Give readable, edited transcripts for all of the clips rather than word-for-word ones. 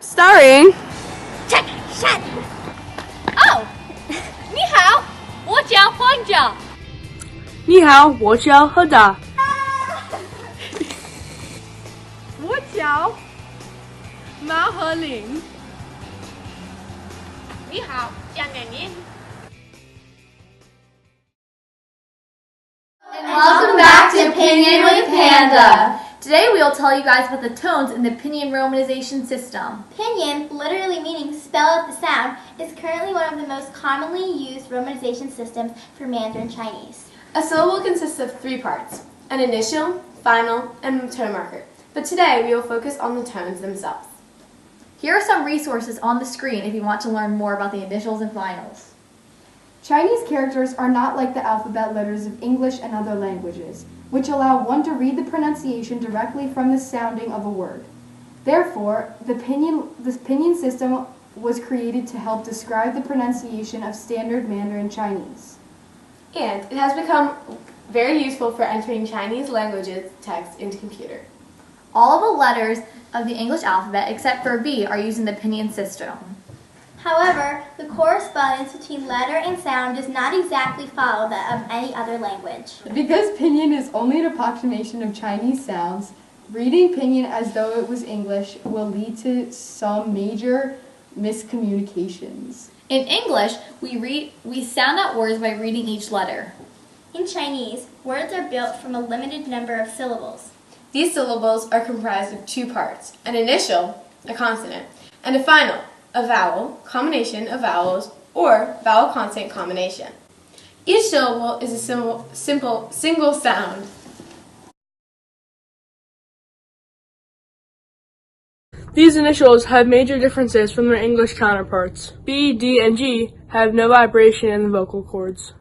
Starring Check, shut. Oh, 你好，我叫 Panda。你好，我叫 Panda。我叫马和林。你好，江妍妍。And welcome back to Pinyin with Panda. Today we will tell you guys about the tones in the Pinyin romanization system. Pinyin, literally meaning spell out the sound, is currently one of the most commonly used romanization systems for Mandarin Chinese. A syllable consists of 3 parts: an initial, final, and tone marker. But today we will focus on the tones themselves. Here are some resources on the screen if you want to learn more about the initials and finals. Chinese characters are not like the alphabet letters of English and other languages, which allow one to read the pronunciation directly from the sounding of a word. Therefore, this Pinyin system was created to help describe the pronunciation of standard Mandarin Chinese. And it has become very useful for entering Chinese languages text into computer. All of the letters of the English alphabet except for B are used in the Pinyin system. However, the correspondence between letter and sound does not exactly follow that of any other language. Because Pinyin is only an approximation of Chinese sounds, reading Pinyin as though it was English will lead to some major miscommunications. In English, we sound out words by reading each letter. In Chinese, words are built from a limited number of syllables. These syllables are comprised of 2 parts: an initial, a consonant, and a final, a vowel, combination of vowels, or vowel-consonant combination. Each syllable is a simple single sound. These initials have major differences from their English counterparts. B, D, and G have no vibration in the vocal cords.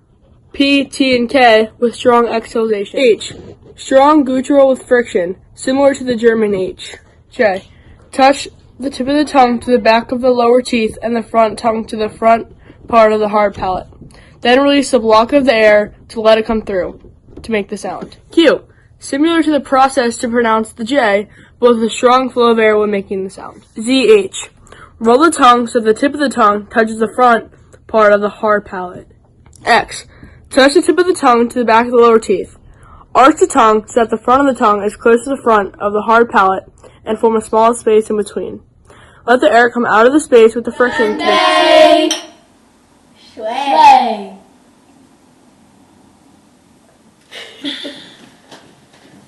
P, T, and K with strong exhalation. H, strong guttural with friction, similar to the German H. J, touch the tip of the tongue to the back of the lower teeth and the front tongue to the front part of the hard palate. Then release a block of the air to let it come through to make the sound. Q, similar to the process to pronounce the J, but with a strong flow of air when making the sound. ZH, roll the tongue so the tip of the tongue touches the front part of the hard palate. X, touch the tip of the tongue to the back of the lower teeth. Arch the tongue so that the front of the tongue is close to the front of the hard palate and form a small space in between. Let the air come out of the space with the friction. Shui. Shui.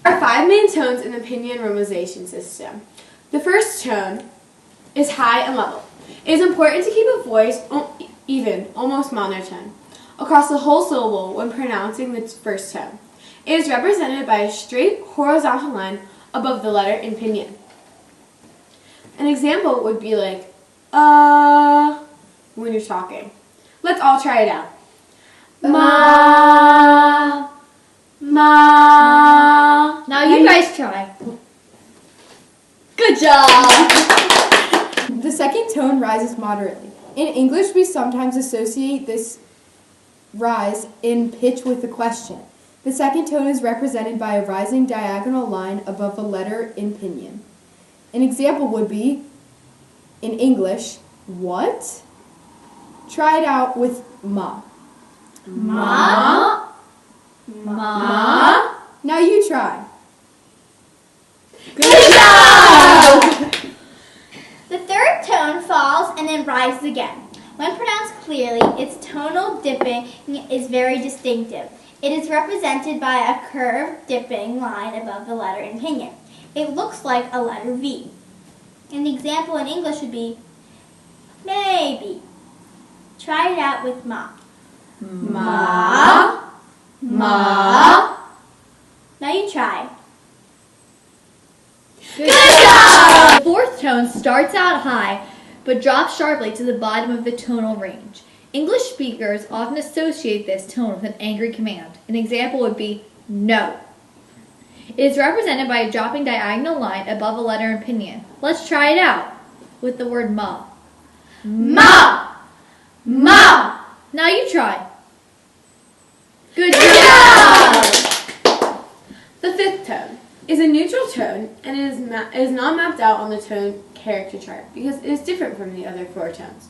There are 5 main tones in the Pinyin romanization system. The first tone is high and level. It is important to keep a voice even, almost monotone, across the whole syllable when pronouncing the first tone. It is represented by a straight horizontal line above the letter in Pinyin. An example would be like, when you're talking. Let's all try it out. Ma, ma. Now you guys try. Good job! The second tone rises moderately. In English, we sometimes associate this rise in pitch with a question. The second tone is represented by a rising diagonal line above a letter in Pinyin. An example would be, in English, what? Try it out with ma. Ma. Ma. Now you try. Good job! The third tone falls and then rises again. When pronounced clearly, its tonal dipping is very distinctive. It is represented by a curved dipping line above the letter in Pinyin. It looks like a letter V. An example in English would be, maybe. Try it out with ma. Ma. Ma. Now you try. Good job! The fourth tone starts out high, but drops sharply to the bottom of the tonal range. English speakers often associate this tone with an angry command. An example would be, no. It is represented by a dropping diagonal line above a letter in Pinyin. Let's try it out with the word ma. Ma! Ma! Now you try. Good job! The fifth tone is a neutral tone and is not mapped out on the tone K. character chart because it is different from the other four tones.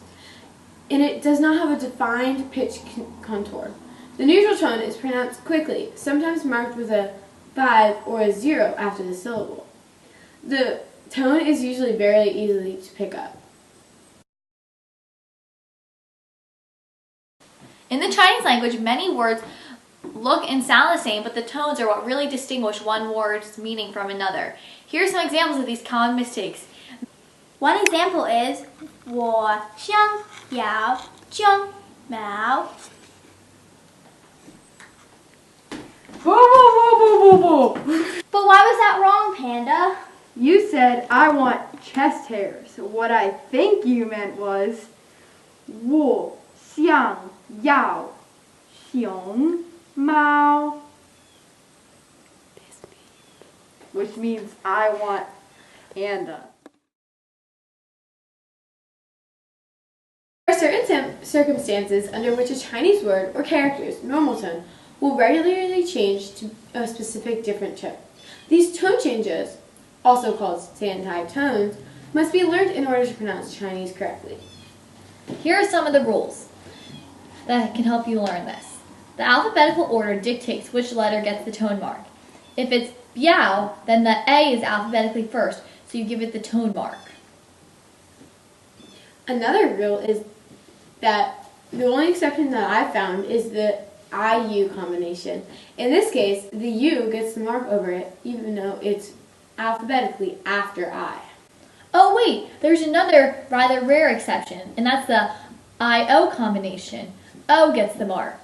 And it does not have a defined pitch contour. The neutral tone is pronounced quickly, sometimes marked with a 5 or a 0 after the syllable. The tone is usually very easy to pick up. In the Chinese language, many words look and sound the same, but the tones are what really distinguish one word's meaning from another. Here are some examples of these common mistakes. One example is 我想要卷毛. But why was that wrong, Panda? You said I want chest hairs. What I think you meant was 我想要熊猫, which means I want panda. There are certain circumstances under which a Chinese word or character's normal tone will regularly change to a specific different tone. These tone changes, also called stand-type tones, must be learned in order to pronounce Chinese correctly. Here are some of the rules that can help you learn this. The alphabetical order dictates which letter gets the tone mark. If it's biao, then the A is alphabetically first, so you give it the tone mark. Another rule is that the only exception that I've found is the I-U combination. In this case, the U gets the mark over it, even though it's alphabetically after I. Oh wait, there's another rather rare exception, and that's the I-O combination. O gets the mark.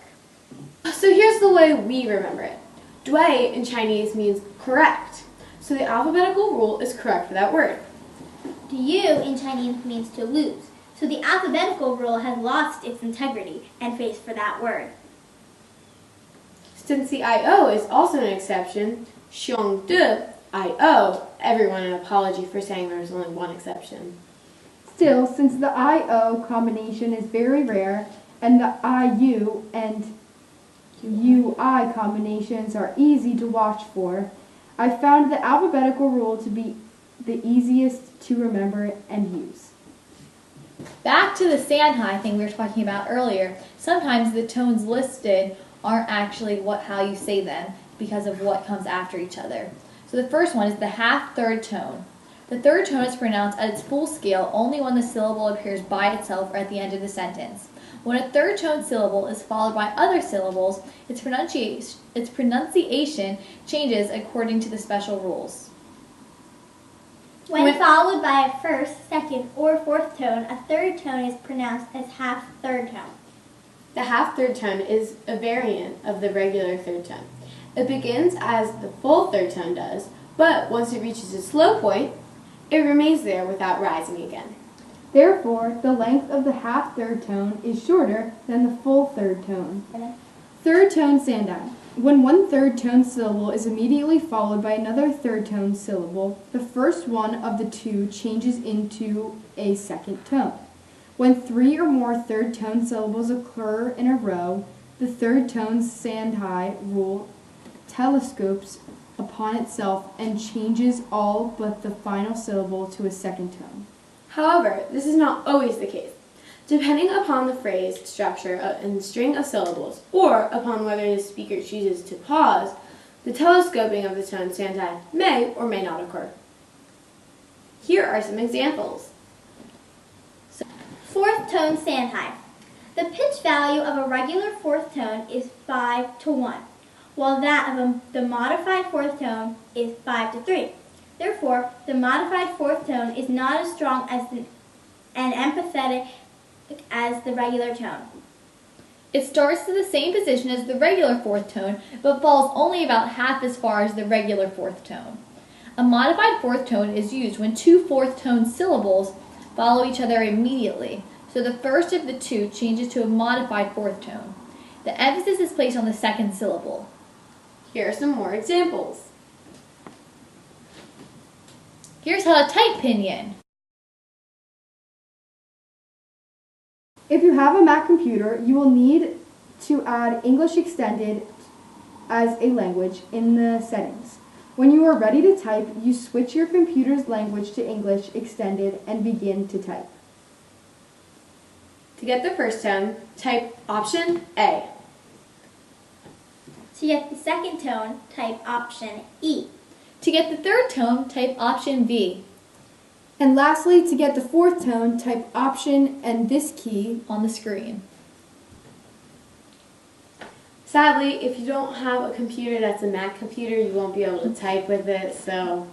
So here's the way we remember it. Dui in Chinese means correct, so the alphabetical rule is correct for that word. The U in Chinese means to lose, so the alphabetical rule has lost its integrity and face for that word. Since the I-O is also an exception, xiong de, I owe everyone an apology for saying there was only one exception. Still, since the I-O combination is very rare and the I-U and UI combinations are easy to watch for, I found the alphabetical rule to be the easiest to remember and use. Back to the Sanhai thing we were talking about earlier, sometimes the tones listed aren't actually how you say them because of what comes after each other. So the first one is the half-third tone. The third tone is pronounced at its full scale only when the syllable appears by itself or at the end of the sentence. When a third tone syllable is followed by other syllables, its pronunciation changes according to the special rules. When followed by a first, second, or fourth tone, a third tone is pronounced as half-third tone. The half-third tone is a variant of the regular third tone. It begins as the full third tone does, but once it reaches its low point, it remains there without rising again. Therefore, the length of the half-third tone is shorter than the full third tone. Third tone sandai. When one third tone syllable is immediately followed by another third tone syllable, the first one of the two changes into a second tone. When three or more third tone syllables occur in a row, the third tone sandai rule telescopes upon itself and changes all but the final syllable to a second tone. However, this is not always the case. Depending upon the phrase, structure, and string of syllables, or upon whether the speaker chooses to pause, the telescoping of the tone sandai may or may not occur. Here are some examples. Fourth tone sandai. The pitch value of a regular fourth tone is 5:1, while that of the modified fourth tone is 5:3. Therefore, the modified fourth tone is not as strong as and empathetic as the regular tone. It starts to the same position as the regular fourth tone, but falls only about half as far as the regular fourth tone. A modified fourth tone is used when two fourth tone syllables follow each other immediately, so the first of the two changes to a modified fourth tone. The emphasis is placed on the second syllable. Here are some more examples. Here's how to type pinyin. If you have a Mac computer, you will need to add English Extended as a language in the settings. When you are ready to type, you switch your computer's language to English extended and begin to type. To get the first tone, type option A. To get the second tone, type option E. To get the third tone, type option V And lastly, to get the fourth tone, type option and this key. on the screen. Sadly, if you don't have a computer that's a Mac computer, you won't be able to type with it, so...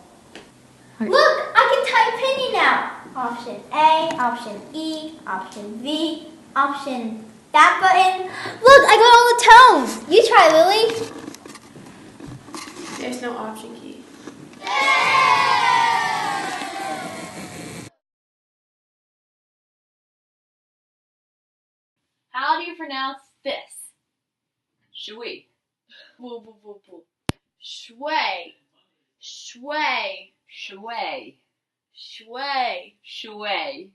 Look, I can type Pinyin now. Option A, option E, option V, option that button. Look, I got all the tones. You try, Lily. There's no option key. How do you pronounce this? Shui. Boo, boo, boo, boo. Shui. Shui. Shui. Shui. Shui.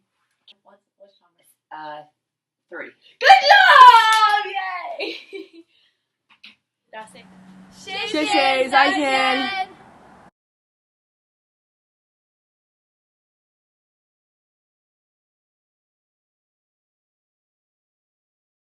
What's number? 3. Good job! Yay! That's it. 谢谢，再见。